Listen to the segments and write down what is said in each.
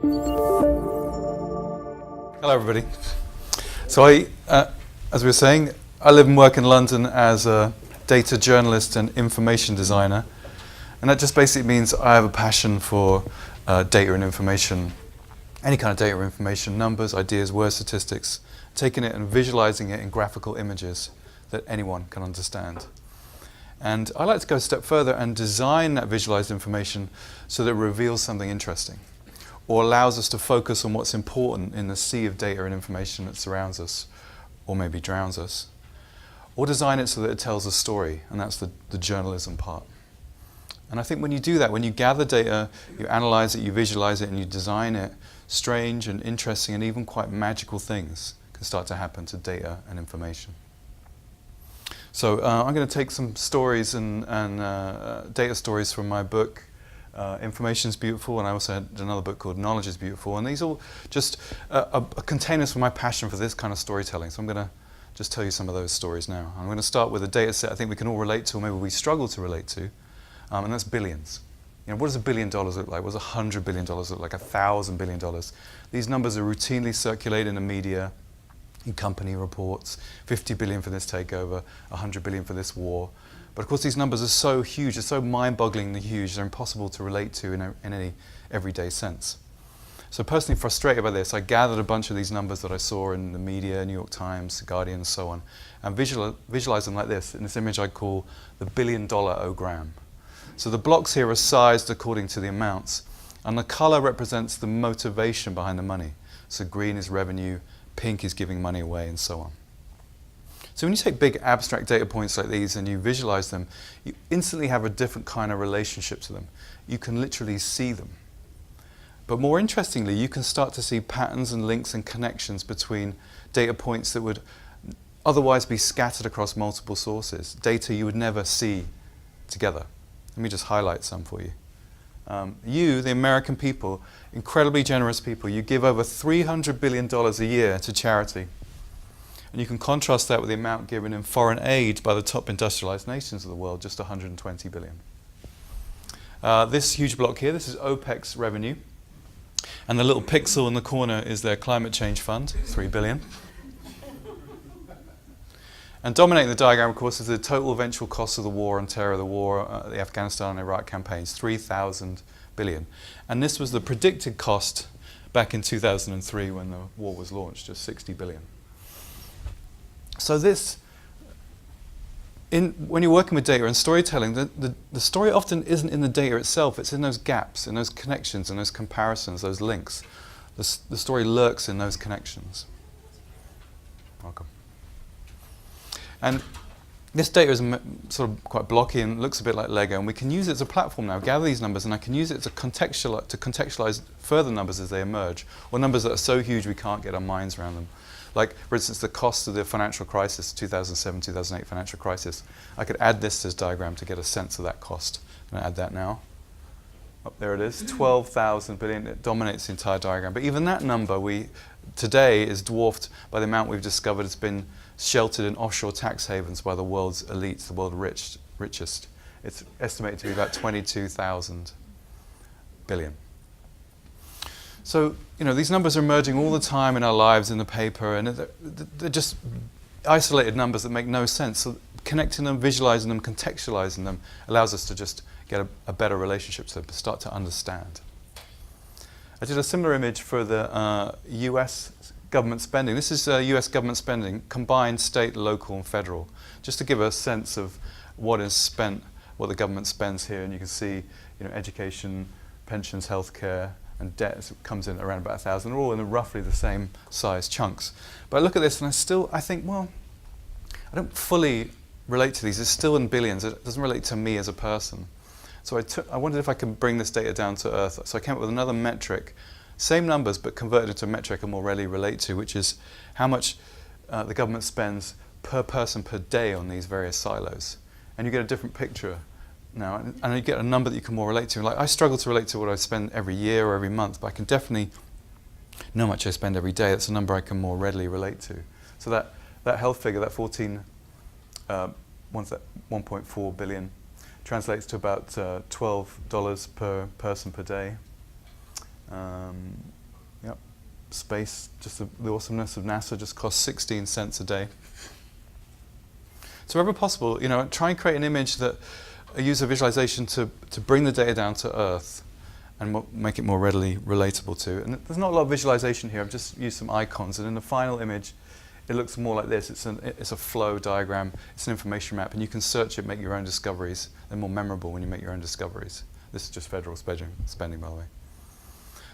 Hello, everybody. So as we were saying, I live and work in London as a data journalist and information designer. And that just basically means I have a passion for data and information, any kind of data or information, numbers, ideas, word statistics, taking it and visualizing it in graphical images that anyone can understand. And I like to go a step further and design that visualized information so that it reveals something interesting, or allows us to focus on what's important in the sea of data and information that surrounds us, or maybe drowns us. Or design it so that it tells a story, and that's the journalism part. And I think when you do that, when you gather data, you analyze it, you visualize it, and you design it, strange and interesting and even quite magical things can start to happen to data and information. So I'm going to take some stories and data stories from my book, Information's Beautiful, and I also had another book called Knowledge is Beautiful, and these all just containers for my passion for this kind of storytelling. So I'm going to just tell you some of those stories now. I'm going to start with a data set I think we can all relate to, or maybe we struggle to relate to, and that's billions. You know, what does $1 billion look like? What does $100 billion look like? $1,000 billion? These numbers are routinely circulated in the media, in company reports. 50 billion for this takeover, 100 billion for this war. But of course these numbers are so huge, they're so mind-bogglingly huge, they're impossible to relate to in any everyday sense. So personally frustrated by this, I gathered a bunch of these numbers that I saw in the media, New York Times, Guardian, and so on, and visualize them like this, in this image I call the billion-dollar-o-gram. So the blocks here are sized according to the amounts, and the color represents the motivation behind the money. So green is revenue, pink is giving money away, and so on. So when you take big abstract data points like these and you visualize them, you instantly have a different kind of relationship to them. You can literally see them. But more interestingly, you can start to see patterns and links and connections between data points that would otherwise be scattered across multiple sources, data you would never see together. Let me just highlight some for you. You, the American people, incredibly generous people, you give over $300 billion a year to charity. And you can contrast that with the amount given in foreign aid by the top industrialized nations of the world, just 120 billion. This huge block here, this is OPEC's revenue. And the little pixel in the corner is their climate change fund, 3 billion. And dominating the diagram, of course, is the total eventual cost of the war on terror, the Afghanistan and Iraq campaigns, 3,000 billion. And this was the predicted cost back in 2003 when the war was launched, just 60 billion. So when you're working with data and storytelling, the story often isn't in the data itself, it's in those gaps, in those connections, in those comparisons, those links. The story lurks in those connections. Welcome. And this data is sort of quite blocky and looks a bit like Lego, and we can use it as a platform now, gather these numbers, and I can use it to contextualize further numbers as they emerge, or numbers that are so huge we can't get our minds around them. Like, for instance, the cost of the financial crisis, 2007, 2008 financial crisis. I could add this to this diagram to get a sense of that cost. And I add that now. Oh, there it is, 12,000 billion. It dominates the entire diagram. But even that number today is dwarfed by the amount we've discovered has been sheltered in offshore tax havens by the world's elites, the world's richest. It's estimated to be about 22,000 billion. So, you know, these numbers are emerging all the time in our lives, in the paper, and they're just isolated numbers that make no sense. So connecting them, visualizing them, contextualizing them allows us to just get a better relationship to start to understand. I did a similar image for the US government spending. This is US government spending, combined state, local, and federal, just to give a sense of what is spent, what the government spends here. And you can see, you know, education, pensions, healthcare, and debt comes in around about 1,000. They're all in roughly the same size chunks. But I look at this and I think, well, I don't fully relate to these. It's still in billions. It doesn't relate to me as a person. So I wondered if I could bring this data down to earth. So I came up with another metric, same numbers but converted into a metric I more readily relate to, which is how much the government spends per person per day on these various silos. And you get a different picture now, and you get a number that you can more relate to. Like, I struggle to relate to what I spend every year or every month, but I can definitely know how much I spend every day. That's a number I can more readily relate to. So that health figure, that 1.4 billion, translates to about $12 per person per day. Yep. Space, just the awesomeness of NASA just costs 16 cents a day. So wherever possible, try and create an image that use a visualization to bring the data down to earth and make it more readily relatable to. And there's not a lot of visualization here. I've just used some icons, and in the final image, it looks more like this. It's a flow diagram. It's an information map, and you can search it, make your own discoveries. They're more memorable when you make your own discoveries. This is just federal spending, by the way.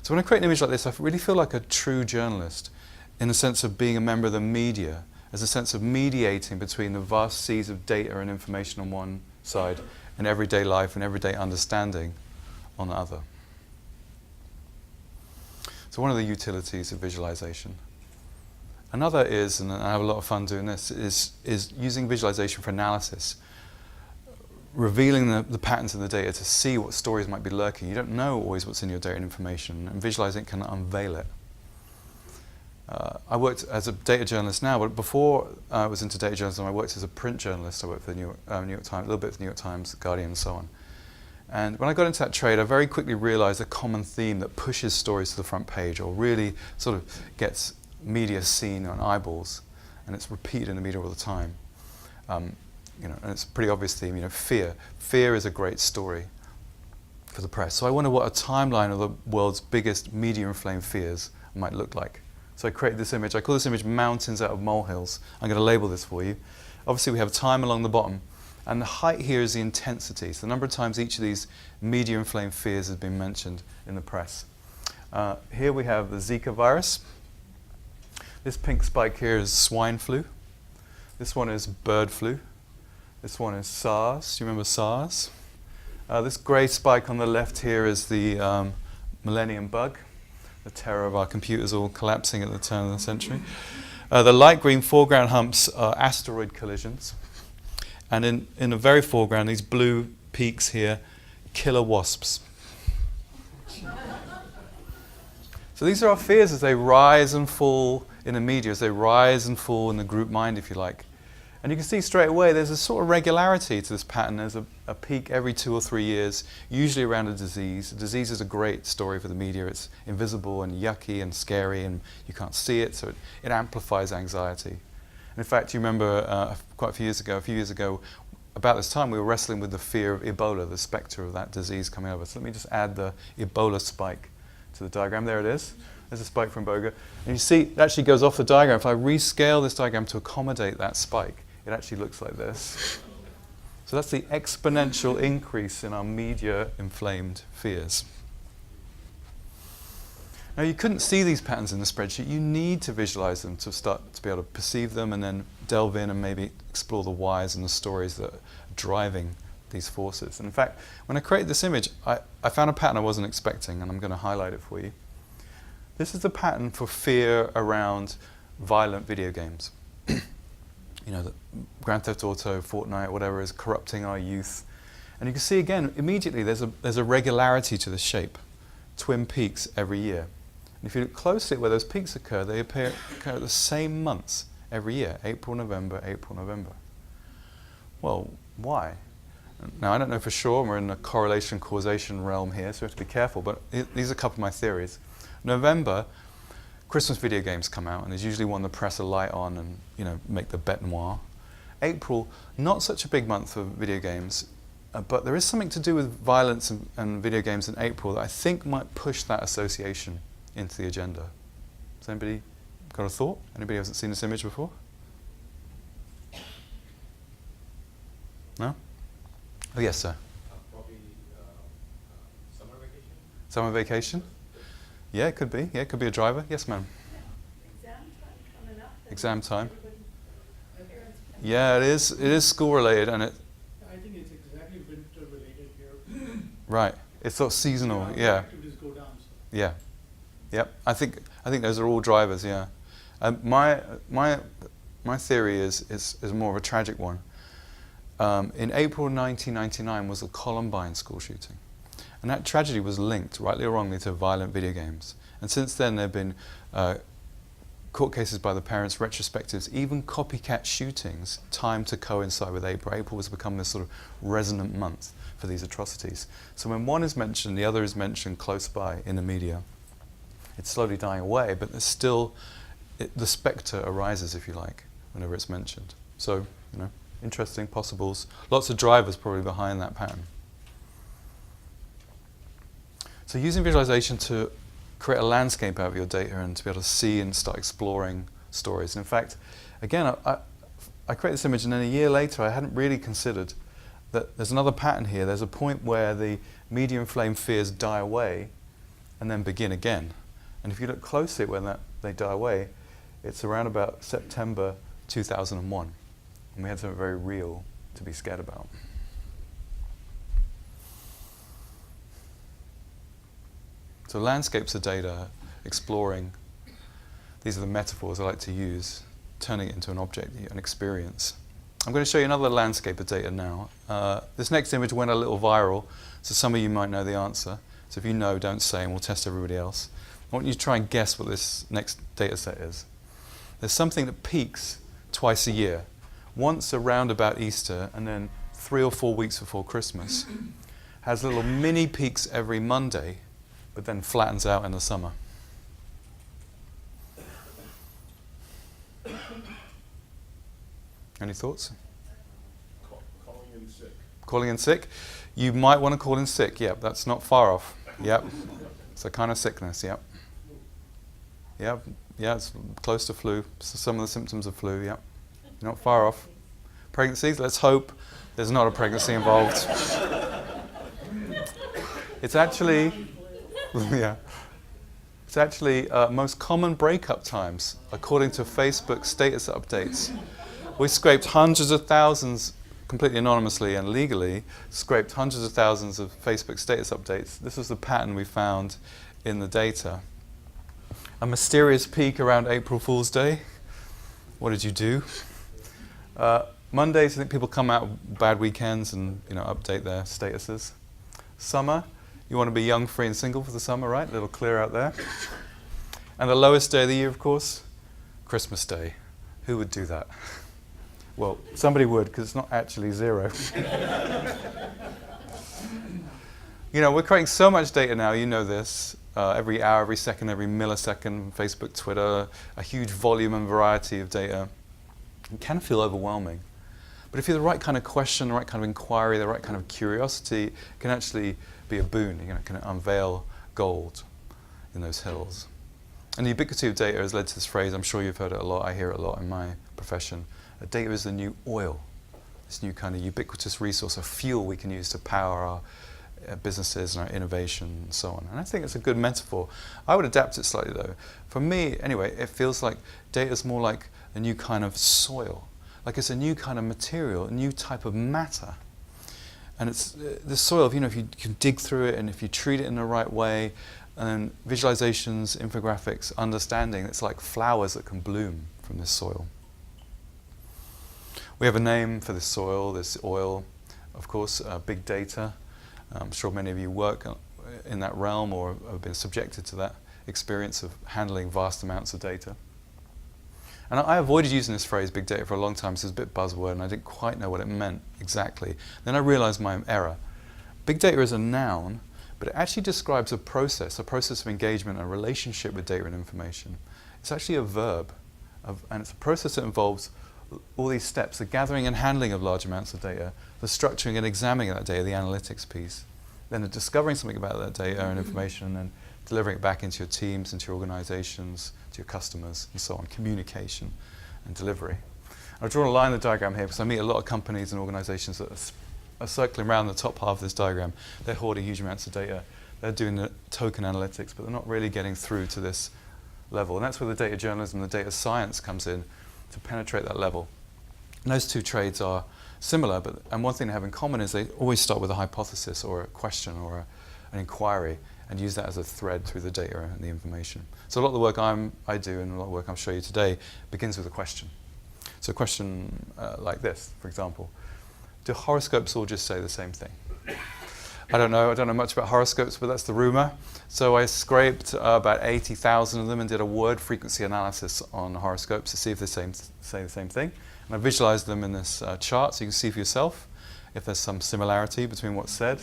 So when I create an image like this, I really feel like a true journalist in the sense of being a member of the media, as a sense of mediating between the vast seas of data and information on one side and everyday life and everyday understanding on the other. So one of the utilities of visualization. Another is, and I have a lot of fun doing this, is using visualization for analysis, revealing the patterns in the data to see what stories might be lurking. You don't know always what's in your data and information, and visualizing can unveil it. I worked as a data journalist now, but before I was into data journalism, I worked as a print journalist. I worked for the New York Times, a little bit for the New York Times, The Guardian, and so on. And when I got into that trade, I very quickly realized a common theme that pushes stories to the front page, or really sort of gets media seen on eyeballs, and it's repeated in the media all the time. And it's a pretty obvious theme. Fear. Fear is a great story for the press. So I wonder what a timeline of the world's biggest media-inflamed fears might look like. So I created this image. I call this image mountains out of molehills. I'm going to label this for you. Obviously, we have time along the bottom. And the height here is the intensity. So the number of times each of these media-inflamed fears has been mentioned in the press. Here we have the Zika virus. This pink spike here is swine flu. This one is bird flu. This one is SARS. Do you remember SARS? This grey spike on the left here is the millennium bug. The terror of our computers all collapsing at the turn of the century. The light green foreground humps are asteroid collisions. And in the very foreground, these blue peaks here, killer wasps. So these are our fears as they rise and fall in the media, as they rise and fall in the group mind, if you like. And you can see straight away there's a sort of regularity to this pattern. There's a peak every 2 or 3 years, usually around a disease. A disease is a great story for the media. It's invisible and yucky and scary, and you can't see it, so it amplifies anxiety. And in fact, you remember quite a few years ago, about this time, we were wrestling with the fear of Ebola, the spectre of that disease coming over. So let me just add the Ebola spike to the diagram. There it is. There's a spike from Ebola. And you see, it actually goes off the diagram. If I rescale this diagram to accommodate that spike, it actually looks like this. So that's the exponential increase in our media-inflamed fears. Now, you couldn't see these patterns in the spreadsheet. You need to visualize them to start to be able to perceive them and then delve in and maybe explore the whys and the stories that are driving these forces. And in fact, when I created this image, I found a pattern I wasn't expecting, and I'm going to highlight it for you. This is the pattern for fear around violent video games. The Grand Theft Auto, Fortnite, whatever is corrupting our youth. And you can see again, immediately there's a regularity to the shape. Twin peaks every year. And if you look closely at where those peaks occur, they occur at the same months every year, April, November, April, November. Well, why? Now, I don't know for sure. We're in the correlation causation realm here, so we have to be careful, but these are a couple of my theories. November, Christmas video games come out, and there's usually one to press a light on and make the bête noire. April, not such a big month for video games, but there is something to do with violence and video games in April that I think might push that association into the agenda. Has anybody got a thought? Anybody who hasn't seen this image before? No? Oh, yes, sir. Probably summer vacation. Summer vacation? Yeah, it could be. Yeah, it could be a driver. Yes, ma'am. Exam time coming up. Exam time. Yeah, it is. It is school related, and it. I think it's exactly winter related here. Right. It's sort of seasonal. Yeah. Activities go down. So. Yeah. Yep. I think those are all drivers. Yeah. My theory is more of a tragic one. In April 1999 was the Columbine school shooting. And that tragedy was linked, rightly or wrongly, to violent video games. And since then, there have been court cases by the parents, retrospectives, even copycat shootings timed to coincide with April. April has become this sort of resonant month for these atrocities. So when one is mentioned, the other is mentioned close by in the media. It's slowly dying away, but there's still, the spectre arises, if you like, whenever it's mentioned. So, interesting possibles. Lots of drivers probably behind that pattern. So using visualization to create a landscape out of your data and to be able to see and start exploring stories. And in fact, again, I create this image, and then a year later I hadn't really considered that there's another pattern here. There's a point where the medium flame fears die away and then begin again. And if you look closely at when they die away, it's around about September 2001. And we had something very real to be scared about. So landscapes of data, exploring, these are the metaphors I like to use, turning it into an object, an experience. I'm going to show you another landscape of data now. This next image went a little viral, so some of you might know the answer. So if you know, don't say, and we'll test everybody else. I want you to try and guess what this next data set is. There's something that peaks twice a year, once around about Easter, and then 3 or 4 weeks before Christmas. Has little mini peaks every Monday, but then flattens out in the summer. Any thoughts? Calling in sick. Calling in sick? You might want to call in sick, yep, that's not far off. Yep, it's a kind of sickness, yep. Yep, yeah, it's close to flu, so some of the symptoms of flu, yep. Not far off. Pregnancies, let's hope there's not a pregnancy involved. It's actually, yeah. It's actually most common breakup times, according to Facebook status updates. We scraped hundreds of thousands, completely anonymously and legally, scraped hundreds of thousands of Facebook status updates. This was the pattern we found in the data. A mysterious peak around April Fool's Day. What did you do? Mondays, I think people come out bad weekends and update their statuses. Summer, you want to be young, free and single for the summer, right? A little clear out there. And the lowest day of the year, of course, Christmas Day. Who would do that? Well, somebody would, because it's not actually 0. We're creating so much data now, you know this. Every hour, every second, every millisecond, Facebook, Twitter, a huge volume and variety of data. It can feel overwhelming. But if you're the right kind of question, the right kind of inquiry, the right kind of curiosity, it can actually be a boon. It can unveil gold in those hills. And the ubiquity of data has led to this phrase. I'm sure you've heard it a lot. I hear it a lot in my profession. Data is the new oil, this new kind of ubiquitous resource, a fuel we can use to power our businesses and our innovation and so on. And I think it's a good metaphor. I would adapt it slightly though. For me, anyway, it feels like data is more like a new kind of soil, like it's a new kind of material, a new type of matter. And it's the soil, if you can dig through it and if you treat it in the right way, and visualizations, infographics, understanding, it's like flowers that can bloom from this soil. We have a name for this soil, this oil, of course, big data. I'm sure many of you work in that realm or have been subjected to that experience of handling vast amounts of data. And I avoided using this phrase, big data, for a long time. It was a bit buzzword and I didn't quite know what it meant exactly. Then I realized my error. Big data is a noun, but it actually describes a process of engagement, a relationship with data and information. It's actually a verb, and it's a process that involves all these steps, the gathering and handling of large amounts of data, the structuring and examining of that data, the analytics piece, then the discovering something about that data and information, and then delivering it back into your teams, into your organizations, to your customers, and so on, communication and delivery. I've drawn a line in the diagram here because I meet a lot of companies and organizations that are circling around the top half of this diagram. They're hoarding huge amounts of data. They're doing the token analytics, but they're not really getting through to this level. And that's where the data journalism, the data science comes in to penetrate that level. And those two trades are similar, and one thing they have in common is they always start with a hypothesis or a question or an inquiry and use that as a thread through the data and the information. So a lot of the work I do and a lot of the work I'll show you today begins with a question. So a question like this, for example. Do horoscopes all just say the same thing? I don't know much about horoscopes, but that's the rumor. So I scraped about 80,000 of them and did a word frequency analysis on horoscopes to see if they say the same thing. And I visualized them in this chart so you can see for yourself if there's some similarity between what's said.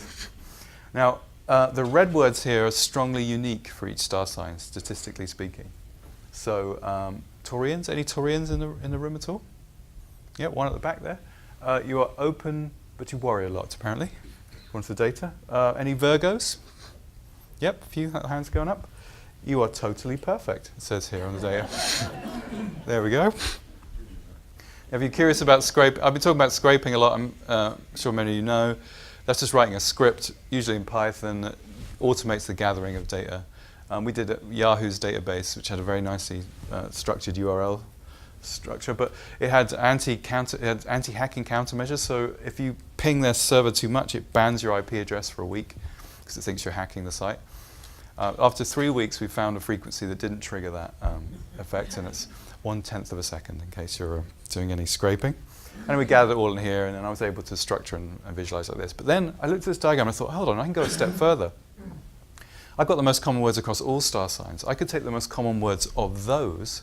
Now, the red words here are strongly unique for each star sign, statistically speaking. So Taurians, any Taurians in the room at all? Yeah, one at the back there. You are open, but you worry a lot, apparently. According to the data. Any Virgos? Yep, a few hands going up. You are totally perfect, it says here on the data. There we go. If you're curious about scraping, I've been talking about scraping a lot, I'm sure many of you know. That's just writing a script, usually in Python, that automates the gathering of data. We did Yahoo's database, which had a very nicely structured URL structure, but it had anti-hacking countermeasures. So if you ping their server too much, it bans your IP address for a week because it thinks you're hacking the site. After 3 weeks, we found a frequency that didn't trigger that effect, and it's 1/10 of a second in case you're doing any scraping. And we gathered it all in here, and then I was able to structure and visualize like this. But then I looked at this diagram and I thought, hold on, I can go a step further. I've got the most common words across all star signs. I could take the most common words of those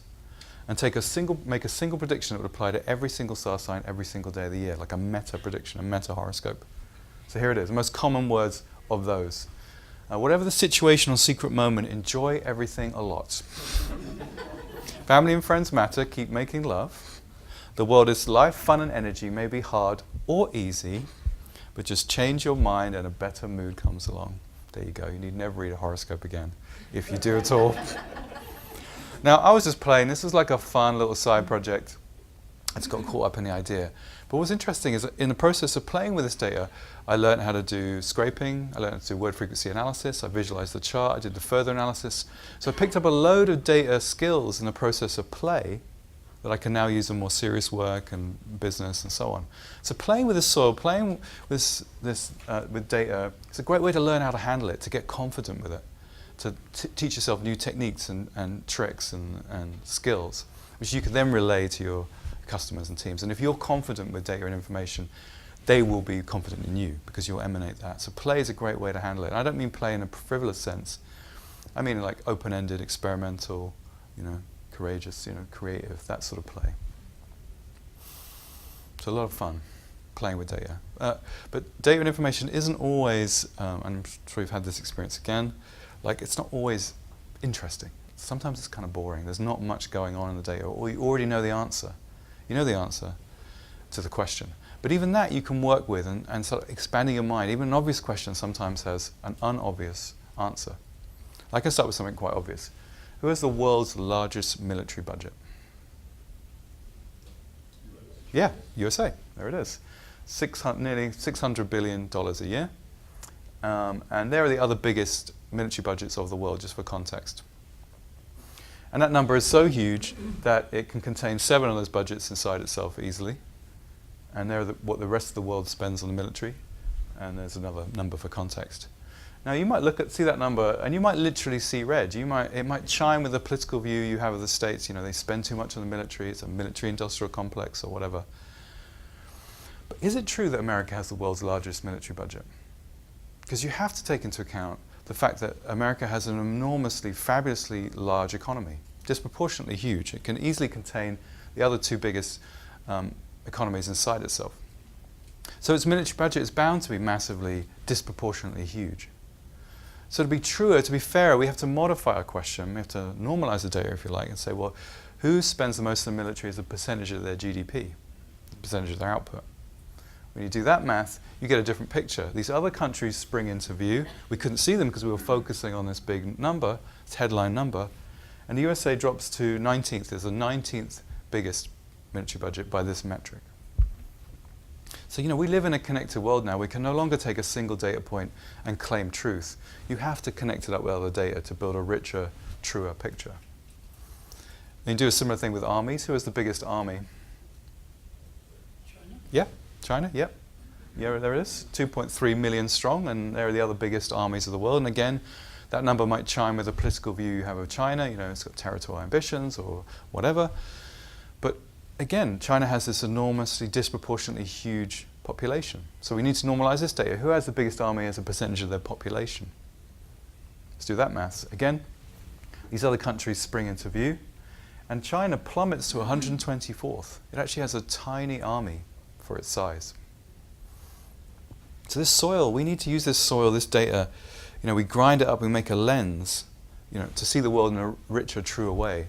and make a single prediction that would apply to every single star sign every single day of the year, like a meta prediction, a meta horoscope. So here it is, the most common words of those. Whatever the situation or secret moment, enjoy everything a lot. Family and friends matter, keep making love. The world is life, fun and energy, may be hard or easy, but just change your mind and a better mood comes along. There you go, you need never read a horoscope again, if you do at all. Now, I was just playing, this was like a fun little side project. I just got caught up in the idea. But what's interesting is that in the process of playing with this data, I learned how to do scraping, I learned how to do word frequency analysis, I visualized the chart, I did the further analysis. So I picked up a load of data skills in the process of play that I can now use in more serious work and business and so on. So playing with the soil, playing with with data, it's a great way to learn how to handle it, to get confident with it, to teach yourself new techniques and tricks and skills, which you can then relay to your customers and teams. And if you're confident with data and information, they will be confident in you because you'll emanate that. So play is a great way to handle it. And I don't mean play in a frivolous sense. I mean like open-ended, experimental, courageous, creative, that sort of play. It's a lot of fun playing with data. But data and information isn't always, I'm sure you've had this experience again, like it's not always interesting. Sometimes it's kind of boring. There's not much going on in the data, or you already know the answer. You know the answer to the question. But even that you can work with and sort of expanding your mind. Even an obvious question sometimes has an unobvious answer. I can start with something quite obvious. Who has the world's largest military budget? Yeah, USA. There it is. Nearly $600 billion a year. And there are the other biggest military budgets of the world, just for context. And that number is so huge that it can contain 7 of those budgets inside itself easily. And they're what the rest of the world spends on the military. And there's another number for context. Now you might see that number and you might literally see red. It might chime with the political view you have of the states. They spend too much on the military, it's a military industrial complex or whatever. But is it true that America has the world's largest military budget? Because you have to take into account the fact that America has an enormously, fabulously large economy, disproportionately huge. It can easily contain the other 2 biggest economies inside itself. So its military budget is bound to be massively, disproportionately huge. So to be truer, to be fairer, we have to modify our question. We have to normalize the data, if you like, and say, well, who spends the most on the military as a percentage of their GDP, a percentage of their output? When you do that math, you get a different picture. These other countries spring into view. We couldn't see them because we were focusing on this big number, this headline number. And the USA drops to 19th. There's the 19th biggest military budget by this metric. So, we live in a connected world now. We can no longer take a single data point and claim truth. You have to connect it up with other data to build a richer, truer picture. And you do a similar thing with armies. Who has the biggest army? China? Yeah, China, yep. Yeah, there it is, 2.3 million strong, and they're the other biggest armies of the world. And again, that number might chime with the political view you have of China. It's got territorial ambitions or whatever. But again, China has this enormously, disproportionately huge population. So we need to normalize this data. Who has the biggest army as a percentage of their population? Let's do that maths. Again, these other countries spring into view. And China plummets to 124th. It actually has a tiny army for its size. So this soil, we need to use this soil, this data, we grind it up, we make a lens, to see the world in a richer, truer way,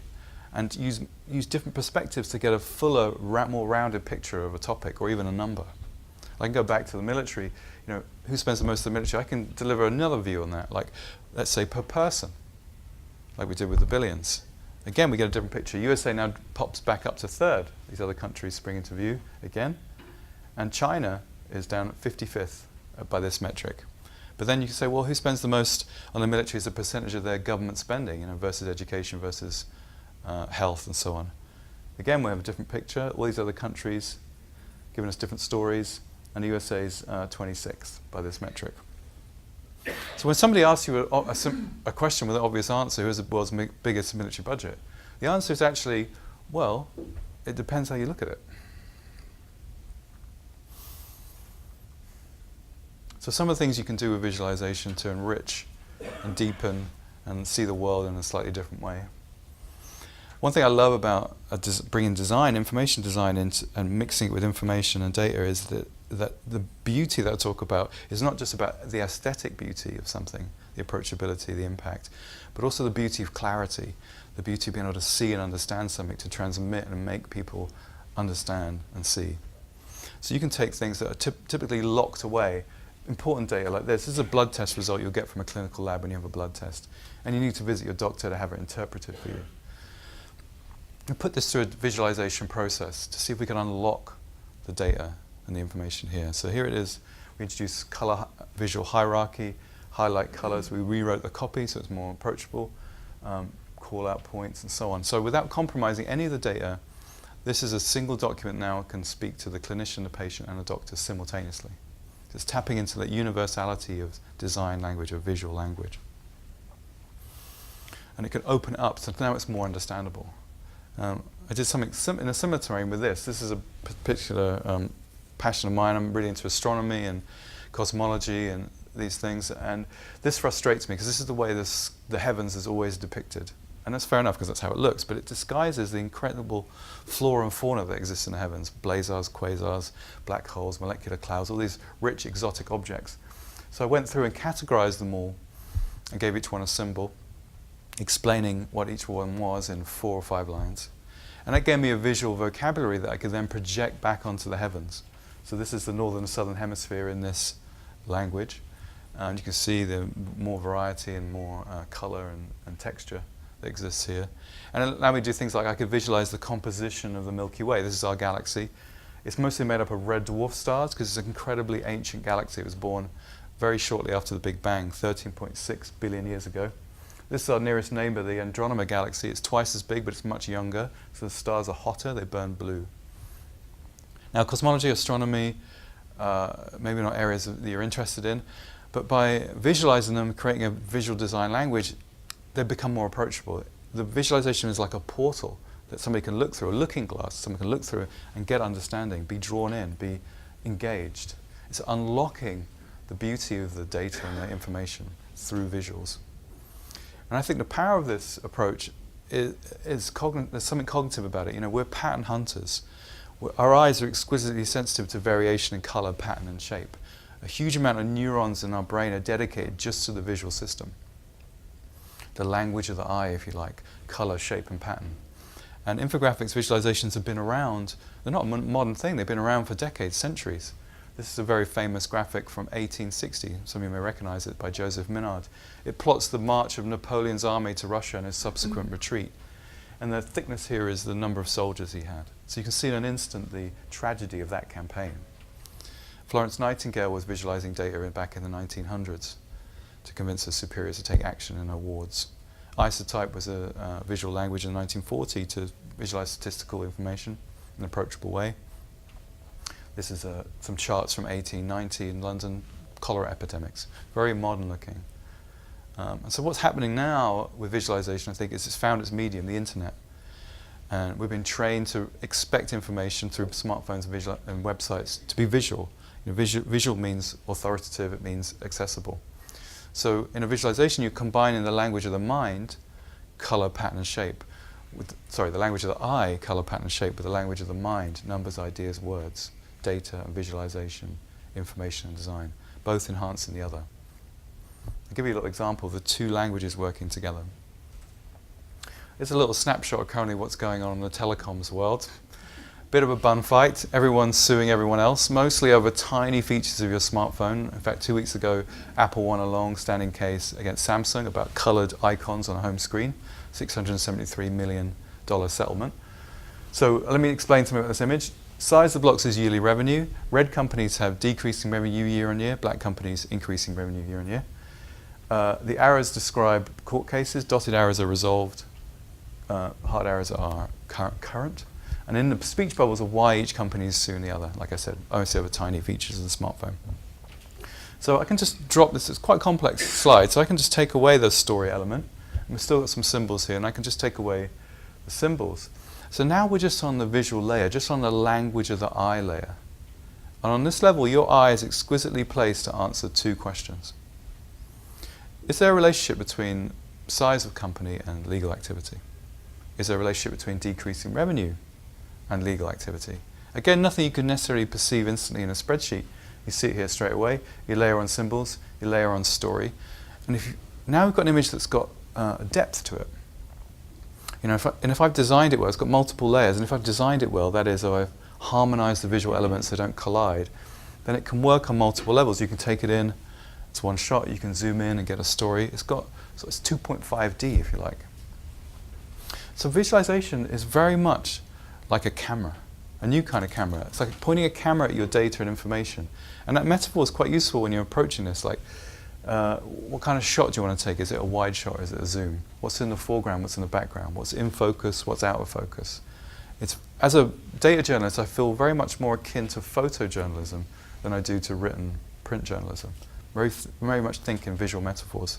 and use different perspectives to get a fuller, more rounded picture of a topic or even a number. I can go back to the military. Who spends the most of the military? I can deliver another view on that, like, let's say per person, like we did with the billions. Again, we get a different picture. USA now pops back up to third. These other countries spring into view again. And China is down at 55th by this metric. But then you can say, well, who spends the most on the military as a percentage of their government spending, versus education, versus health, and so on. Again, we have a different picture. All these other countries giving us different stories, and the USA's 26th by this metric. So when somebody asks you a question with an obvious answer, who has the world's biggest military budget? The answer is actually, well, it depends how you look at it. So some of the things you can do with visualization to enrich and deepen and see the world in a slightly different way. One thing I love about bringing design, information design, into and mixing it with information and data is that the beauty that I talk about is not just about the aesthetic beauty of something, the approachability, the impact, but also the beauty of clarity, the beauty of being able to see and understand something, to transmit and make people understand and see. So you can take things that are typically locked away, important data like this. This is a blood test result you'll get from a clinical lab when you have a blood test, and you need to visit your doctor to have it interpreted for you. And put this through a visualization process to see if we can unlock the data and the information here. So here it is. We introduced color visual hierarchy, highlight colors. We rewrote the copy so it's more approachable, call out points and so on. So without compromising any of the data, this is a single document now can speak to the clinician, the patient, and the doctor simultaneously. It's tapping into that universality of design language, of visual language. And it can open it up so now it's more understandable. I did something in a similar terrain with this. This is a particular passion of mine. I'm really into astronomy and cosmology and these things. And this frustrates me because this is the way the heavens is always depicted. And that's fair enough because that's how it looks. But it disguises the incredible flora and fauna that exists in the heavens. Blazars, quasars, black holes, molecular clouds, all these rich exotic objects. So I went through and categorized them all and gave each one a symbol, explaining what each one was in 4 or 5 lines. And that gave me a visual vocabulary that I could then project back onto the heavens. So this is the northern and southern hemisphere in this language. And you can see the more variety and more color and texture that exists here. And it allowed me to do things like I could visualize the composition of the Milky Way. This is our galaxy. It's mostly made up of red dwarf stars because it's an incredibly ancient galaxy. It was born very shortly after the Big Bang, 13.6 billion years ago. This is our nearest neighbor, the Andromeda galaxy. It's twice as big, but it's much younger. So the stars are hotter, they burn blue. Now, cosmology, astronomy, maybe not areas that you're interested in, but by visualizing them, creating a visual design language, they become more approachable. The visualization is like a portal that somebody can look through, a looking glass, someone can look through and get understanding, be drawn in, be engaged. It's unlocking the beauty of the data and the information through visuals. And I think the power of this approach is there's something cognitive about it. We're pattern hunters. Our eyes are exquisitely sensitive to variation in color, pattern, and shape. A huge amount of neurons in our brain are dedicated just to the visual system. The language of the eye, if you like, color, shape, and pattern. And infographics visualizations have been around. They're not a modern thing. They've been around for decades, centuries. This is a very famous graphic from 1860. Some of you may recognize it, by Joseph Minard. It plots the march of Napoleon's army to Russia and his subsequent retreat. And the thickness here is the number of soldiers he had. So you can see in an instant the tragedy of that campaign. Florence Nightingale was visualizing data back in the 1900s to convince her superiors to take action in her wards. Isotype was a visual language in 1940 to visualize statistical information in an approachable way. This is some charts from 1890 in London, cholera epidemics. Very modern looking. And so what's happening now with visualization, I think, is it's found its medium, the internet. And we've been trained to expect information through smartphones and websites to be visual. Visual means authoritative, it means accessible. So in a visualization, you're combining the language of the mind, color, pattern, and shape. The language of the eye, color, pattern, and shape, with the language of the mind, numbers, ideas, words, data, and visualization, information, and design, both enhancing the other. I'll give you a little example of the two languages working together. It's a little snapshot of currently what's going on in the telecoms world. Bit of a bun fight. Everyone's suing everyone else, mostly over tiny features of your smartphone. In fact, 2 weeks ago, Apple won a long-standing case against Samsung about colored icons on a home screen. $673 million settlement. So let me explain something about this image. Size of blocks is yearly revenue. Red companies have decreasing revenue year on year. Black companies increasing revenue year on year. The arrows describe court cases. Dotted arrows are resolved. Hard arrows are current. And in the speech bubbles are why each company is suing the other. Like I said, only over tiny features of the smartphone. So I can just drop this. It's quite a complex slide. So I can just take away the story element. And we've still got some symbols here. And I can just take away the symbols. So now we're just on the visual layer, just on the language of the eye layer. And on this level, your eye is exquisitely placed to answer two questions. Is there a relationship between size of company and legal activity? Is there a relationship between decreasing revenue and legal activity? Again, nothing you can necessarily perceive instantly in a spreadsheet. You see it here straight away. You layer on symbols, you layer on story. And now we've got an image that's got a depth to it. You know, if I've designed it well, it's got multiple layers, and if I've designed it well, that is, I've harmonized the visual elements so they don't collide, then it can work on multiple levels. You can take it in, it's one shot, you can zoom in and get a story. It's 2.5D, if you like. So visualization is very much like a camera, a new kind of camera. It's like pointing a camera at your data and information. And that metaphor is quite useful when you're approaching this, like, what kind of shot do you want to take? Is it a wide shot? Is it a zoom? What's in the foreground? What's in the background? What's in focus? What's out of focus? As a data journalist, I feel very much more akin to photojournalism than I do to written print journalism. Very much think in visual metaphors.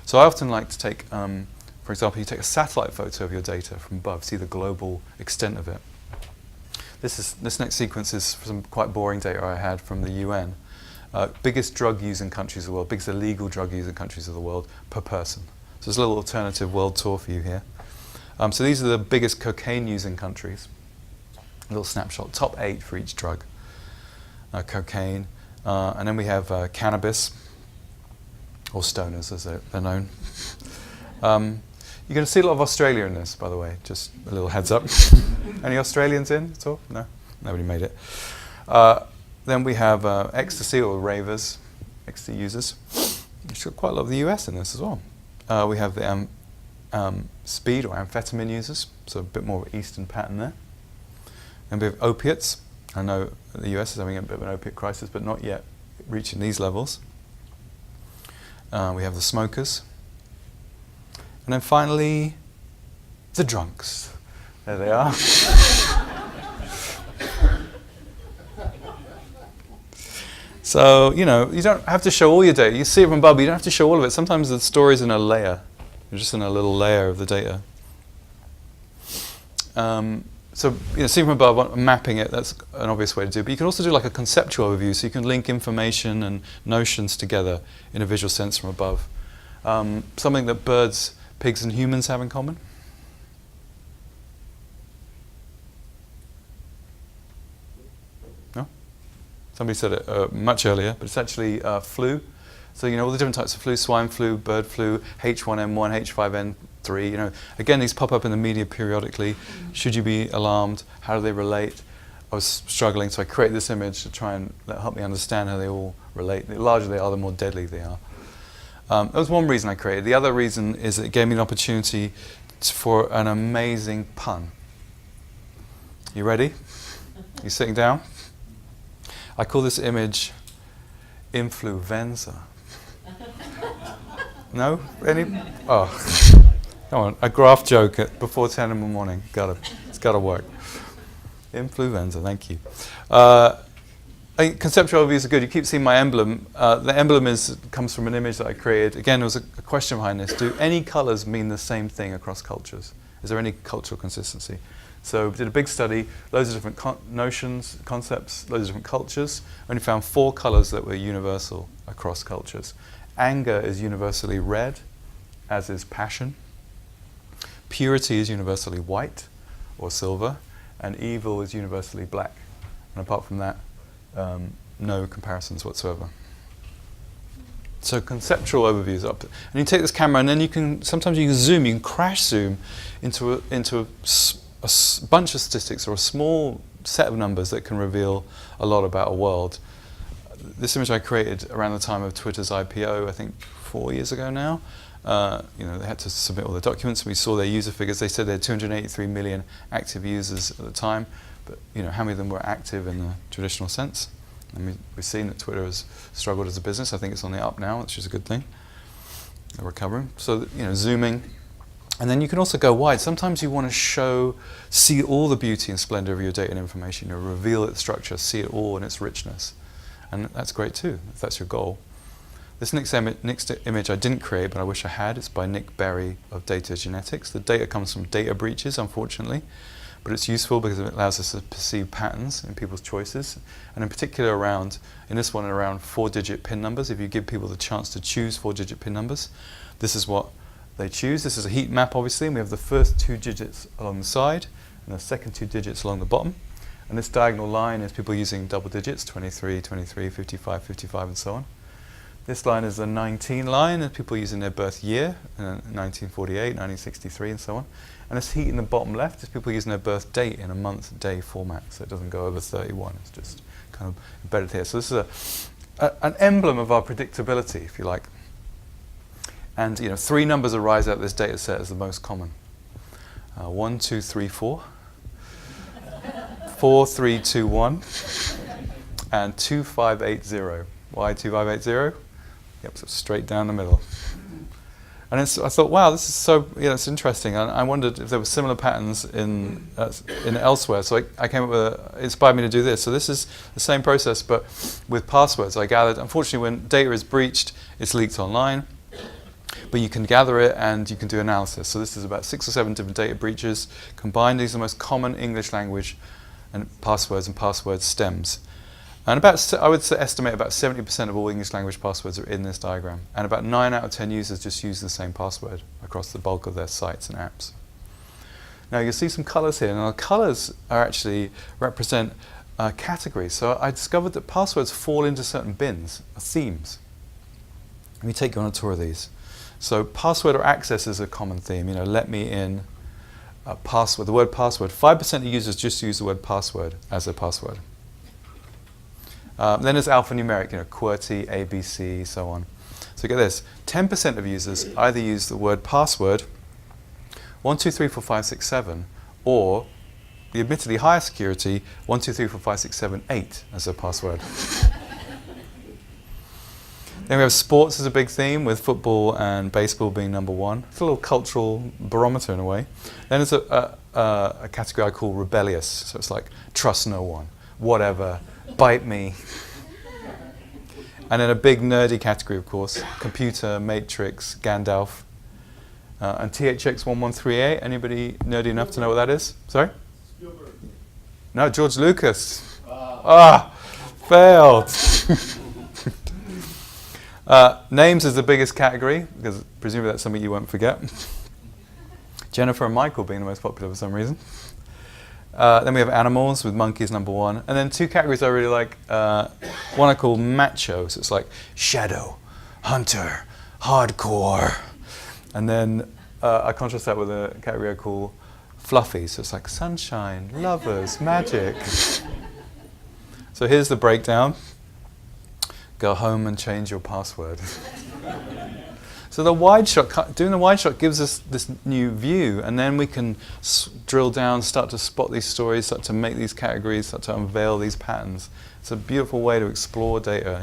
So I often like to take, for example, you take a satellite photo of your data from above, see the global extent of it. This next sequence is some quite boring data I had from the UN. Biggest drug using countries of the world, biggest illegal drug using countries of the world per person. So there's a little alternative world tour for you here. So these are the biggest cocaine using countries. A little snapshot, top 8 for each drug. Cocaine, and then we have cannabis, or stoners as they're known. You're going to see a lot of Australia in this, by the way, just a little heads up. Any Australians in at all? No? Nobody made it. Then we have ecstasy, or ravers, ecstasy users. There's got quite a lot of the US in this as well. We have the speed or amphetamine users, so a bit more of an Eastern pattern there. And we have opiates. I know the US is having a bit of an opiate crisis, but not yet reaching these levels. We have the smokers. And then finally, the drunks. There they are. So, you know, you don't have to show all your data. You see it from above, but you don't have to show all of it. Sometimes the story's in a layer. You're just in a little layer of the data. So, you know, seeing from above, mapping it, that's an obvious way to do it. But you can also do like a conceptual overview, so you can link information and notions together in a visual sense from above. Something that birds, pigs, and humans have in common. No? Somebody said it much earlier, but it's actually flu. So, you know, all the different types of flu: swine flu, bird flu, H1N1, H5N3. You know, again, these pop up in the media periodically. Should you be alarmed? How do they relate? I was struggling, so I created this image to try and help me understand how they all relate. The larger they are, the more deadly they are. That was one reason I created. The other reason is it gave me an opportunity for an amazing pun. You ready? You sitting down? I call this image influenza. No? Any? Oh, come on. A graph joke before 10 in the morning. It's got to work. Influenza, thank you. I think conceptual overviews are good. You keep seeing my emblem. The emblem comes from an image that I created. Again, there was a question behind this. Do any colors mean the same thing across cultures? Is there any cultural consistency? So we did a big study, loads of different notions, concepts, loads of different cultures. Only found 4 colors that were universal across cultures. Anger is universally red, as is passion. Purity is universally white or silver, and evil is universally black. And apart from that, no comparisons whatsoever. So conceptual overviews up, and you take this camera, and then you can sometimes you can zoom, you can crash zoom into a bunch of statistics or a small set of numbers that can reveal a lot about a world. This image I created around the time of Twitter's IPO, I think 4 years ago now. They had to submit all the documents, and we saw their user figures. They said they had 283 million active users at the time, but how many of them were active in the traditional sense? And we've seen that Twitter has struggled as a business. I think it's on the up now, which is a good thing. They're recovering. So, zooming. And then you can also go wide. Sometimes you want to see all the beauty and splendor of your data and information. Reveal its structure, see it all in its richness. And that's great too, if that's your goal. This next image I didn't create, but I wish I had. It's by Nick Berry of Data Genetics. The data comes from data breaches, unfortunately. But it's useful because it allows us to perceive patterns in people's choices, and in particular around 4-digit PIN numbers. If you give people the chance to choose 4-digit PIN numbers, this is what they choose. This is a heat map, obviously, and we have the first 2 digits along the side and the second 2 digits along the bottom. And this diagonal line is people using double digits, 23, 23, 55, 55, and so on. This line is the 19 line, and people using their birth year, 1948, 1963, and so on. And this heat in the bottom left is people using their birth date in a month day format, so it doesn't go over 31. It's just kind of embedded here. So this is an emblem of our predictability, if you like. And 3 numbers arise out of this data set as the most common. 1, 2, 3, 4. 4, 3, 2, 1. And 2, 5, 8, 0. Why 2, 5, 8, 0? Yep, so straight down the middle. And I thought, wow, this is so, it's interesting. And I wondered if there were similar patterns in elsewhere. So I came up with it inspired me to do this. So this is the same process, but with passwords. I gathered, unfortunately, when data is breached, it's leaked online. But you can gather it and you can do analysis. So this is about 6 or 7 different data breaches combined. These are the most common English language and password stems. And I would estimate about 70% of all English language passwords are in this diagram. And about 9 out of 10 users just use the same password across the bulk of their sites and apps. Now you'll see some colors here. Now the colors actually represent categories. So I discovered that passwords fall into certain bins, themes. Let me take you on a tour of these. So password or access is a common theme. Let me in, password. The word password. 5% of users just use the word password as their password. Then there's alphanumeric, QWERTY, ABC, so on. So get this, 10% of users either use the word password, 1, 2, 3, 4, 5, 6, 7, or the admittedly higher security, 1, 2, 3, 4, 5, 6, 7, 8 as their password. Then we have sports as a big theme, with football and baseball being number 1. It's a little cultural barometer in a way. Then there's a category I call rebellious. So it's like trust no one, whatever, bite me. And then a big nerdy category, of course, computer, matrix, Gandalf. And THX1138, anybody nerdy enough to know what that is? Sorry? Spielberg. No, George Lucas. Failed. Names is the biggest category, because presumably that's something you won't forget. Jennifer and Michael being the most popular for some reason. Then we have animals, with monkeys number 1. And then 2 categories I really like. One I call macho, so it's like shadow, hunter, hardcore. And then I contrast that with a category I call fluffy, so it's like sunshine, lovers, magic. So here's the breakdown. Go home and change your password. So the wide shot, doing the wide shot gives us this new view, and then we can drill down, start to spot these stories, start to make these categories, start to unveil these patterns. It's a beautiful way to explore data,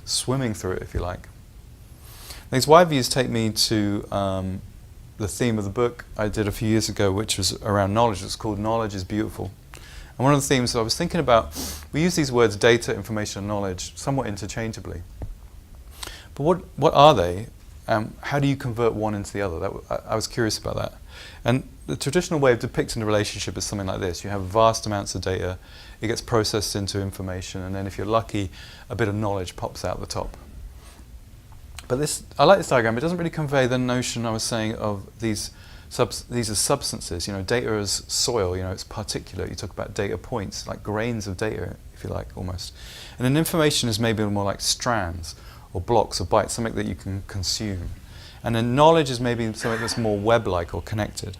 swimming through it, if you like. These wide views take me to the theme of the book I did a few years ago, which was around knowledge. It's called Knowledge is Beautiful. And one of the themes that I was thinking about, we use these words data, information, and knowledge somewhat interchangeably. But what are they? How do you convert one into the other? I was curious about that. And the traditional way of depicting the relationship is something like this. You have vast amounts of data, it gets processed into information, and then if you're lucky, a bit of knowledge pops out the top. But I like this diagram. It doesn't really convey the notion I was saying of these are substances. Data is soil, it's particulate. You talk about data points, like grains of data, if you like, almost. And then information is maybe more like strands, or blocks or bytes, something that you can consume. And then knowledge is maybe something that's more web-like or connected.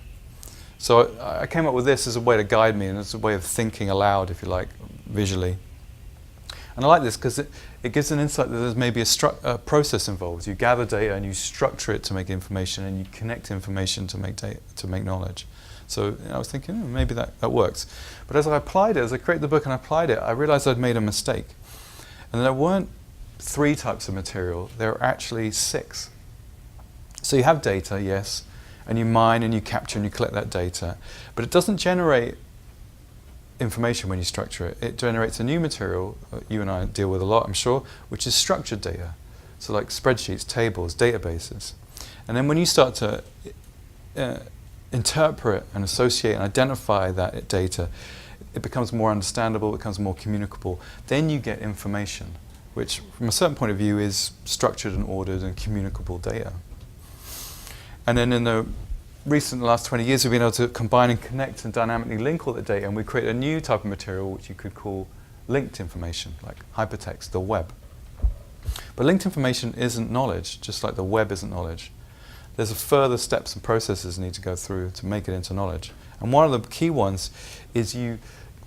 So I came up with this as a way to guide me and as a way of thinking aloud, if you like, visually. And I like this because it gives an insight that there's maybe a process involved. You gather data and you structure it to make information, and you connect information to make data, to make knowledge. So I was thinking, maybe that works. But as I applied it, as I created the book and I applied it, I realized I'd made a mistake. And there weren't 3 types of material, there are actually 6. So you have data, yes, and you mine and you capture and you collect that data, but it doesn't generate information when you structure it. It generates a new material, you and I deal with a lot, I'm sure, which is structured data. So like spreadsheets, tables, databases. And then when you start to interpret and associate and identify that data, it becomes more understandable, it becomes more communicable. Then you get information, which from a certain point of view is structured and ordered and communicable data. And then in the last 20 years, we've been able to combine and connect and dynamically link all the data, and we create a new type of material which you could call linked information, like hypertext or web. But linked information isn't knowledge, just like the web isn't knowledge. There's further steps and processes you need to go through to make it into knowledge. And one of the key ones is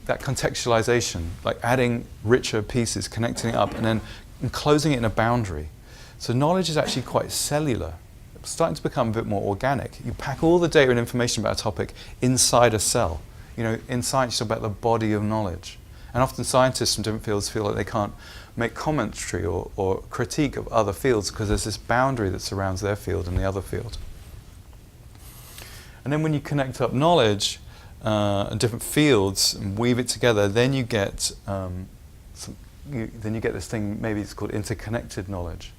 that contextualization, like adding richer pieces, connecting it up, and then enclosing it in a boundary. So knowledge is actually quite cellular. It's starting to become a bit more organic. You pack all the data and information about a topic inside a cell. You know, in science, it's about the body of knowledge. And often scientists from different fields feel like they can't make commentary or critique of other fields because there's this boundary that surrounds their field and the other field. And then when you connect up knowledge in different fields and weave it together, then you get this thing, maybe it's called interconnected knowledge,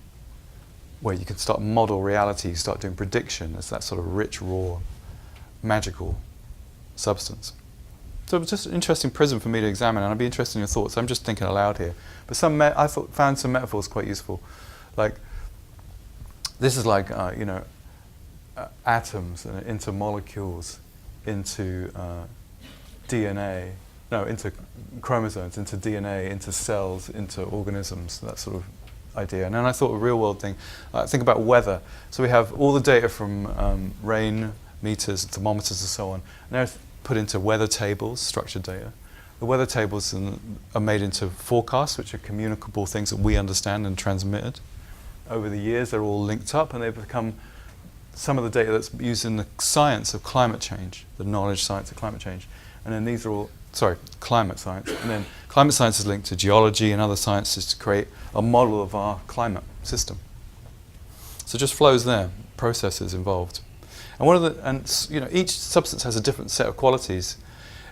where you can start model reality, start doing prediction as that sort of rich, raw, magical substance. So it was just an interesting prism for me to examine, and I'd be interested in your thoughts. I'm just thinking aloud here. But I found some metaphors quite useful. Like, this is like, atoms into molecules, into DNA, into chromosomes, into DNA, into cells, into organisms, that sort of idea. And then I thought a real world thing, think about weather. So we have all the data from rain meters, thermometers and so on, and they're put into weather tables, structured data. The weather tables are made into forecasts, which are communicable things that we understand and transmitted. Over the years, they're all linked up, and they've become some of the data that's used in the science of climate change, the knowledge science of climate change. And then these are all, climate science. And then climate science is linked to geology and other sciences to create a model of our climate system. So it just flows there, processes involved. And each substance has a different set of qualities.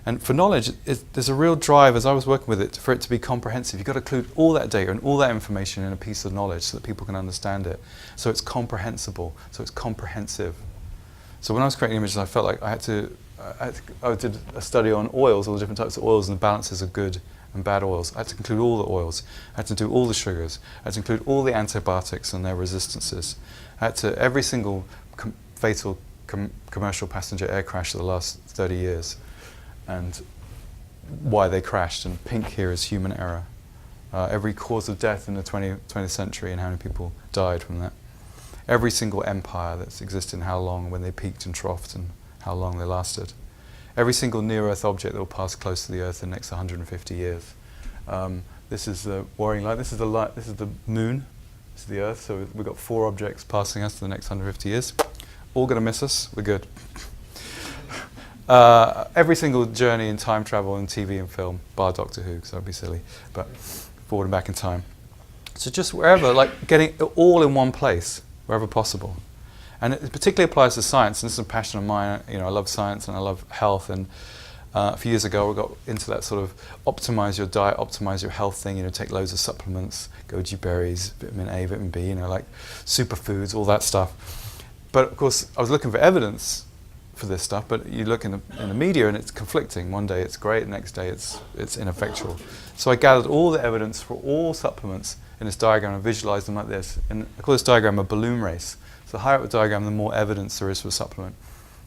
And for knowledge, there's a real drive, as I was working with it, for it to be comprehensive. You've got to include all that data and all that information in a piece of knowledge so that people can understand it. So it's comprehensible, so it's comprehensive. So when I was creating images, I felt like I did a study on oils, all the different types of oils and the balances of good and bad oils. I had to include all the oils. I had to do all the sugars. I had to include all the antibiotics and their resistances. I had to, every single fatal commercial passenger air crash of the last 30 years, and why they crashed, and pink here is human error. Every cause of death in the 20th century and how many people died from that. Every single empire that's existed and how long, when they peaked and troughed and how long they lasted. Every single near-Earth object that will pass close to the Earth in the next 150 years. This is the worrying light. This is the light. This is the moon. This is the Earth. So we've got 4 objects passing us for the next 150 years. All going to miss us. We're good. Every single journey in time travel in TV and film, bar Doctor Who, because that would be silly, but forward and back in time. So just wherever, like getting it all in one place, wherever possible. And it particularly applies to science, and this is a passion of mine. I love science and I love health, and a few years ago we got into that sort of optimize your diet, optimize your health thing, take loads of supplements, goji berries, vitamin A, vitamin B, like superfoods, all that stuff. But of course, I was looking for evidence for this stuff, but you look in the media and it's conflicting. One day it's great, the next day it's ineffectual. So I gathered all the evidence for all supplements in this diagram and visualized them like this. And I call this diagram a balloon race. So the higher up the diagram, the more evidence there is for a supplement.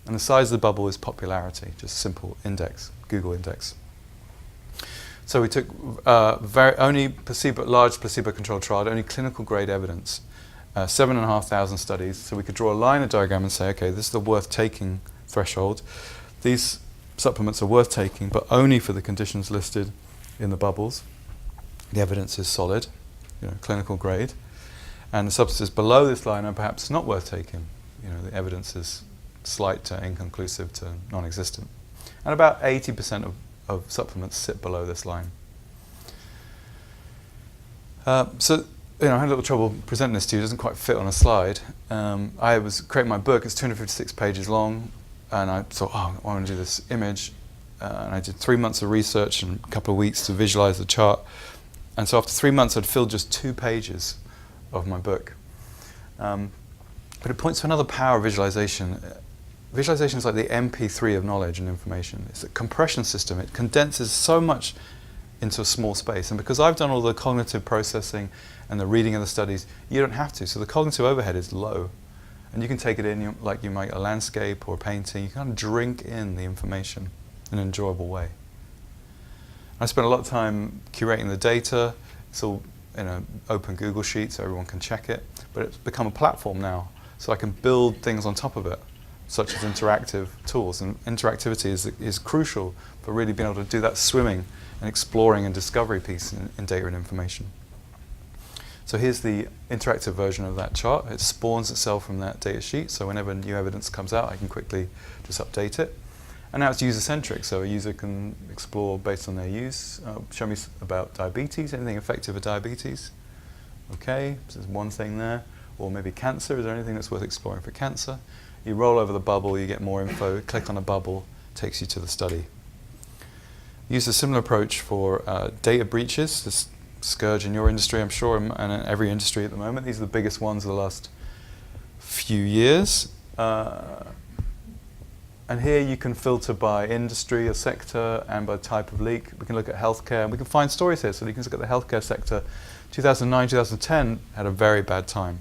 And the size of the bubble is popularity, just simple index, Google index. So we took large placebo-controlled trial, only clinical grade evidence, 7,500 studies. So we could draw a line, a diagram, and say, okay, this is the worth taking threshold. These supplements are worth taking, but only for the conditions listed in the bubbles. The evidence is solid, clinical grade, and the substances below this line are perhaps not worth taking. The evidence is slight to inconclusive to non-existent, and about 80% of supplements sit below this line. So I had a little trouble presenting this to you. It doesn't quite fit on a slide. I was creating my book. It's 256 pages long, and I thought, I want to do this image. And I did 3 months of research and a couple of weeks to visualize the chart. And so after 3 months, I'd filled just 2 pages of my book. But it points to another power of visualization. Visualization is like the MP3 of knowledge and information. It's a compression system. It condenses so much into a small space. And because I've done all the cognitive processing and the reading of the studies, you don't have to. So the cognitive overhead is low. And you can take it in like you might a landscape or a painting. You kind of drink in the information in an enjoyable way. I spent a lot of time curating the data. It's all in an open Google sheet so everyone can check it. But it's become a platform now. So I can build things on top of it, such as interactive tools. And interactivity is crucial for really being able to do that swimming and exploring and discovery piece in data and information. So here's the interactive version of that chart. It spawns itself from that data sheet, so whenever new evidence comes out, I can quickly just update it. And now it's user-centric, so a user can explore based on their use. Show me about diabetes, anything effective for diabetes? Okay, so there's one thing there. Or maybe cancer, is there anything that's worth exploring for cancer? You roll over the bubble, you get more info, click on a bubble, takes you to the study. Use a similar approach for data breaches, this scourge in your industry, I'm sure, and in every industry at the moment. These are the biggest ones of the last few years. And here you can filter by industry or sector and by type of leak. We can look at healthcare, and we can find stories here. So you can look at the healthcare sector. 2009, 2010 had a very bad time.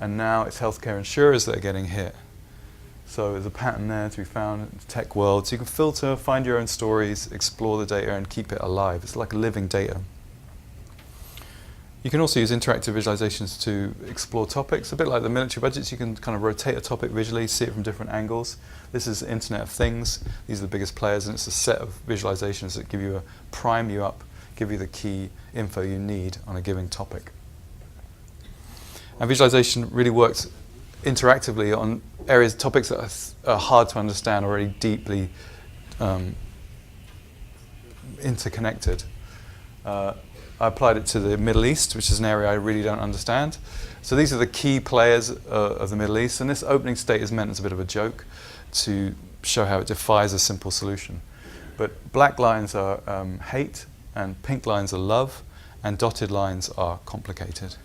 And now it's healthcare insurers that are getting hit. So there's a pattern there to be found in the tech world. So you can filter, find your own stories, explore the data, and keep it alive. It's like living data. You can also use interactive visualizations to explore topics. A bit like the military budgets, you can kind of rotate a topic visually, see it from different angles. This is the Internet of Things. These are the biggest players, and it's a set of visualizations that prime you up, give you the key info you need on a given topic. And visualization really works interactively on topics that are hard to understand, already deeply interconnected. I applied it to the Middle East, which is an area I really don't understand. So these are the key players of the Middle East, and this opening state is meant as a bit of a joke to show how it defies a simple solution. But black lines are hate, and pink lines are love, and dotted lines are complicated.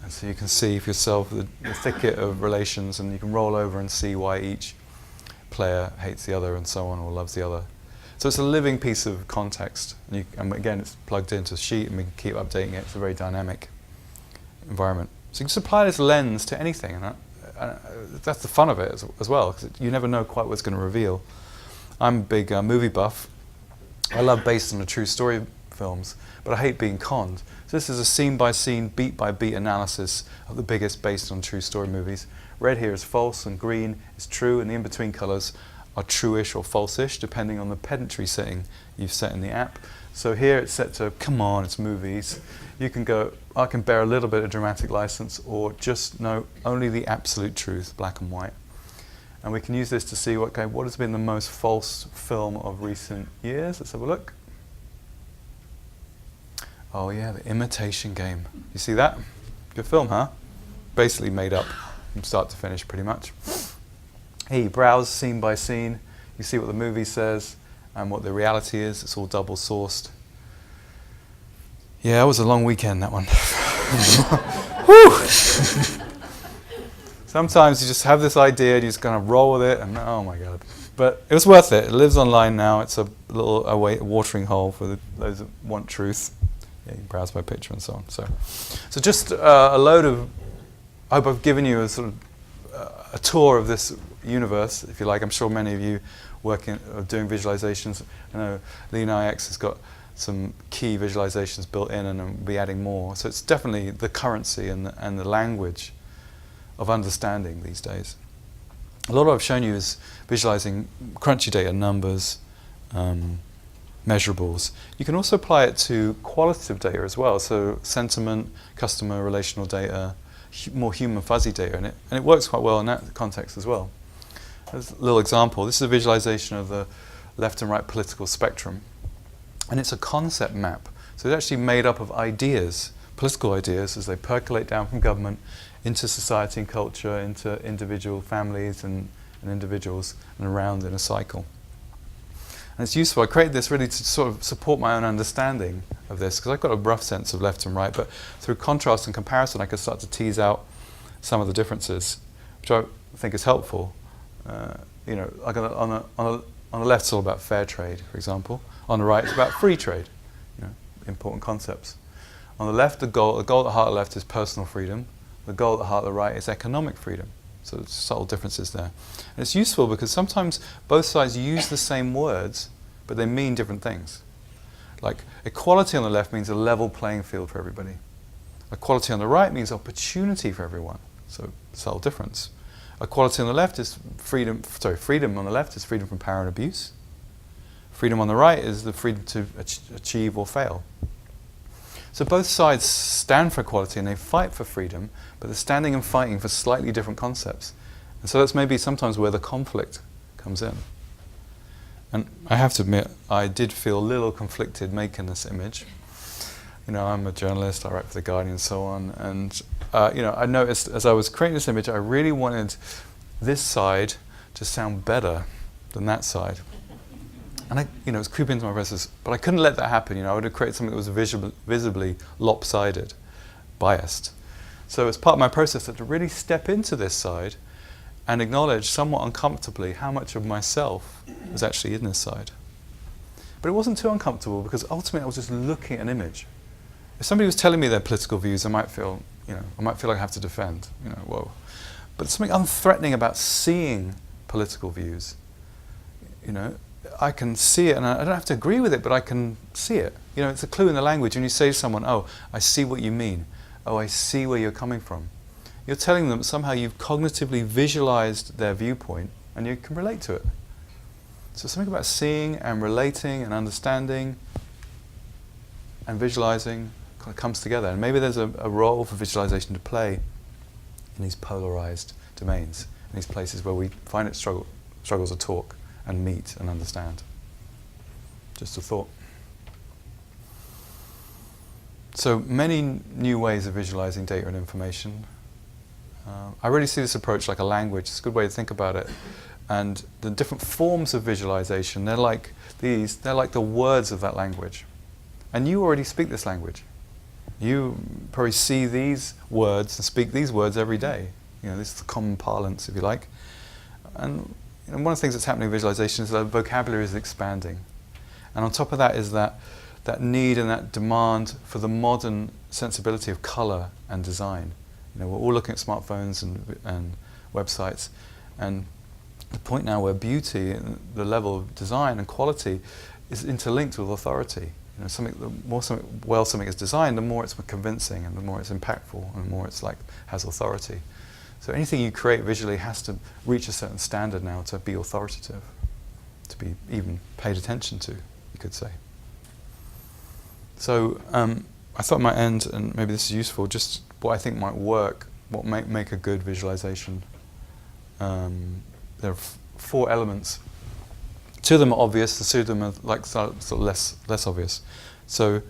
And so you can see for yourself the thicket of relations, and you can roll over and see why each player hates the other and so on, or loves the other. So it's a living piece of context. And again, it's plugged into a sheet, and we can keep updating it. It's a very dynamic environment. So you can just apply this lens to anything, and that's the fun of it as well, because you never know quite what it's going to reveal. I'm a big movie buff. I love based on a true story films, but I hate being conned. So this is a scene-by-scene, beat-by-beat analysis of the biggest based on true story movies. Red here is false, and green is true, and the in-between colours are true-ish or false-ish, depending on the pedantry setting you've set in the app. So here it's set to, come on, it's movies. You can go, I can bear a little bit of dramatic license, or just know only the absolute truth, black and white. And we can use this to see what has been the most false film of recent years. Let's have a look. Oh yeah, The Imitation Game. You see that? Good film, huh? Basically made up from start to finish, pretty much. Here you browse scene by scene. You see what the movie says and what the reality is. It's all double sourced. Yeah, it was a long weekend, that one. Sometimes you just have this idea and you just kind of roll with it, and oh my God. But it was worth it. It lives online now. It's a little watering hole for those that want truth. Yeah, you can browse by picture and so on. So just a load of, I hope I've given you a sort of a tour of this universe, if you like. I'm sure many of you doing visualizations. I know LeanIX has got some key visualizations built in, and I'll be adding more. So it's definitely the currency and the language of understanding these days. A lot of what I've shown you is visualizing crunchy data, numbers, measurables. You can also apply it to qualitative data as well, so sentiment, customer relational data, more human fuzzy data, and it works quite well in that context as well. There's a little example. This is a visualization of the left and right political spectrum, and it's a concept map. So it's actually made up of ideas, political ideas, as they percolate down from government into society and culture, into individual families and individuals, and around in a cycle. And it's useful. I created this really to sort of support my own understanding of this, because I've got a rough sense of left and right, but through contrast and comparison I could start to tease out some of the differences, which I think is helpful. You know, like on the left it's all about fair trade, for example. On the right it's about free trade, you know, important concepts. On the left, the goal at the heart of the left is personal freedom. The goal at the heart of the right is economic freedom. So there's subtle differences there. And it's useful because sometimes both sides use the same words, but they mean different things. Like equality on the left means a level playing field for everybody. Equality on the right means opportunity for everyone. So subtle difference. Equality on the left is freedom on the left is freedom from power and abuse. Freedom on the right is the freedom to achieve or fail. So both sides stand for equality and they fight for freedom, but they're standing and fighting for slightly different concepts. And so that's maybe sometimes where the conflict comes in. And I have to admit, I did feel a little conflicted making this image. You know, I'm a journalist, I write for The Guardian and so on, and you know, I noticed as I was creating this image, I really wanted this side to sound better than that side. And it was creeping into my process, but I couldn't let that happen. You know, I would have created something that was visibly lopsided, biased. So as part of my process, I had to really step into this side and acknowledge somewhat uncomfortably how much of myself was actually in this side. But it wasn't too uncomfortable because ultimately I was just looking at an image. If somebody was telling me their political views, I might feel like I have to defend. You know, whoa. But something unthreatening about seeing political views. You know, I can see it, and I don't have to agree with it, but I can see it. You know, it's a clue in the language. When you say to someone, "Oh, I see what you mean. Oh, I see where you're coming from," you're telling them somehow you've cognitively visualized their viewpoint, and you can relate to it. So something about seeing and relating and understanding and visualizing kind of comes together. And maybe there's a role for visualization to play in these polarized domains, in these places where we find it struggles to talk and meet and understand. Just a thought. So many new ways of visualizing data and information. I really see this approach like a language. It's a good way to think about it. And the different forms of visualization, they're like the words of that language. And you already speak this language. You probably see these words and speak these words every day. You know, this is the common parlance, if you like. And one of the things that's happening in visualization is that vocabulary is expanding. And on top of that is that need and that demand for the modern sensibility of color and design. You know, we're all looking at smartphones and websites, and the point now where beauty and the level of design and quality is interlinked with authority. You know, the more something is designed, the more it's convincing, and the more it's impactful, and the more it's has authority. So anything you create visually has to reach a certain standard now to be authoritative, to be even paid attention to, you could say. So I thought I might end, and maybe this is useful, just what I think might work, what might make a good visualization. There are 4 elements. 2 of them are obvious, the 2 of them are sort of less obvious. So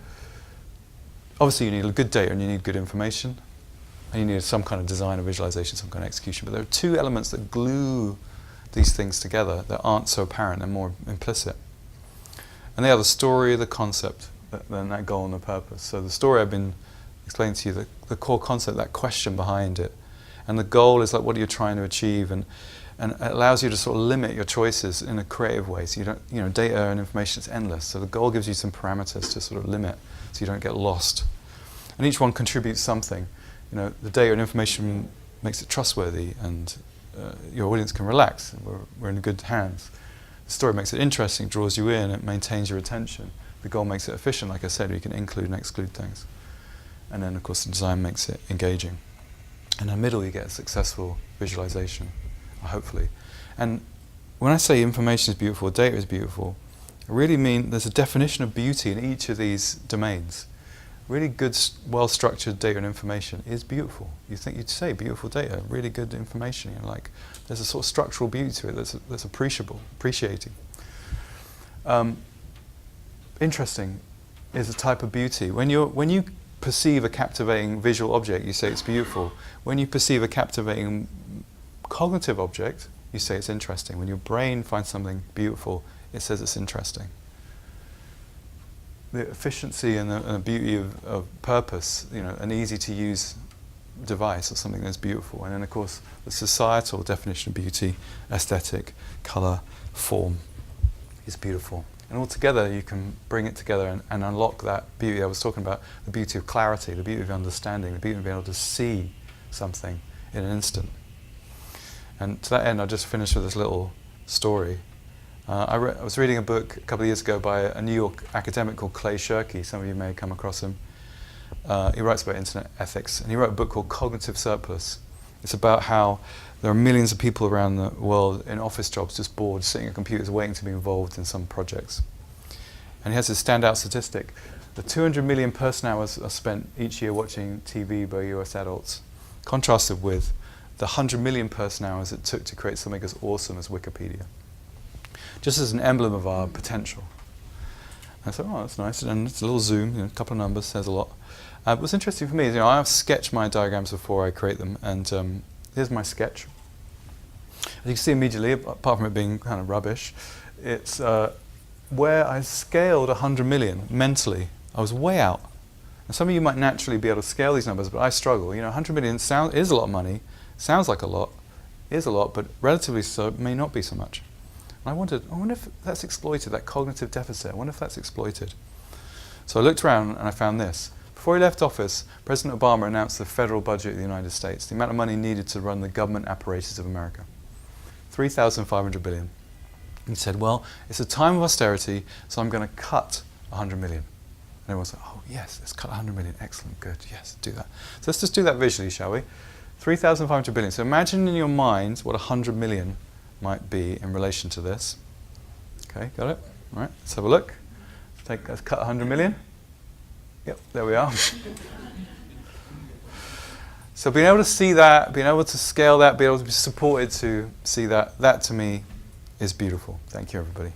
obviously you need good data and you need good information. And you need some kind of design or visualization, some kind of execution. But there are 2 elements that glue these things together that aren't so apparent, they're more implicit. And they are the story, the concept, then that goal and the purpose. So the story I've been explaining to you, the core concept, that question behind it. And the goal is like what are you trying to achieve, and it allows you to sort of limit your choices in a creative way. So you don't, you know, data and information is endless. So the goal gives you some parameters to sort of limit so you don't get lost. And each one contributes something. You know, the data and information makes it trustworthy, and your audience can relax. We're in good hands. The story makes it interesting, draws you in, it maintains your attention. The goal makes it efficient, like I said, you can include and exclude things. And then, of course, the design makes it engaging. In the middle, you get a successful visualization, hopefully. And when I say information is beautiful, data is beautiful, I really mean there's a definition of beauty in each of these domains. Really good, well-structured data and information is beautiful. You'd say beautiful data, really good information. You know, like there's a sort of structural beauty to it that's appreciating. Interesting is a type of beauty. When you perceive a captivating visual object, you say it's beautiful. When you perceive a captivating cognitive object, you say it's interesting. When your brain finds something beautiful, it says it's interesting. The efficiency and the beauty of purpose, you know, an easy-to-use device or something that's beautiful. And then, of course, the societal definition of beauty, aesthetic, colour, form, is beautiful. And altogether, you can bring it together and unlock that beauty I was talking about, the beauty of clarity, the beauty of understanding, the beauty of being able to see something in an instant. And to that end, I'll just finish with this little story. I was reading a book a couple of years ago by a New York academic called Clay Shirky. Some of you may have come across him. He writes about internet ethics, and he wrote a book called Cognitive Surplus. It's about how there are millions of people around the world in office jobs just bored, sitting at computers waiting to be involved in some projects. And he has this standout statistic. The 200 million person hours are spent each year watching TV by US adults, contrasted with the 100 million person hours it took to create something as awesome as Wikipedia. Just as an emblem of our potential. And I thought, oh, that's nice. And it's a little zoom, you know, a couple of numbers, says a lot. What's interesting for me is, you know, I've sketched my diagrams before I create them, and here's my sketch. As you can see immediately, apart from it being kind of rubbish, it's where I scaled 100 million mentally. I was way out. And some of you might naturally be able to scale these numbers, but I struggle. You know, 100 million is a lot of money, sounds like a lot, is a lot, but relatively so may not be so much. I wonder if that's exploited, that cognitive deficit. I wonder if that's exploited. So I looked around and I found this. Before he left office, President Obama announced the federal budget of the United States, the amount of money needed to run the government apparatus of America. $3,500 billion. He said, well, it's a time of austerity, so I'm going to cut 100 million. And everyone's like, oh yes, let's cut 100 million. Excellent, good, yes, do that. So let's just do that visually, shall we? 3,500 billion. So imagine in your mind what 100 million might be in relation to this. Okay, got it? All right, let's have a look. Let's cut 100 million. Yep, there we are. So being able to see that, being able to scale that, being able to be supported to see that, that to me is beautiful. Thank you, everybody.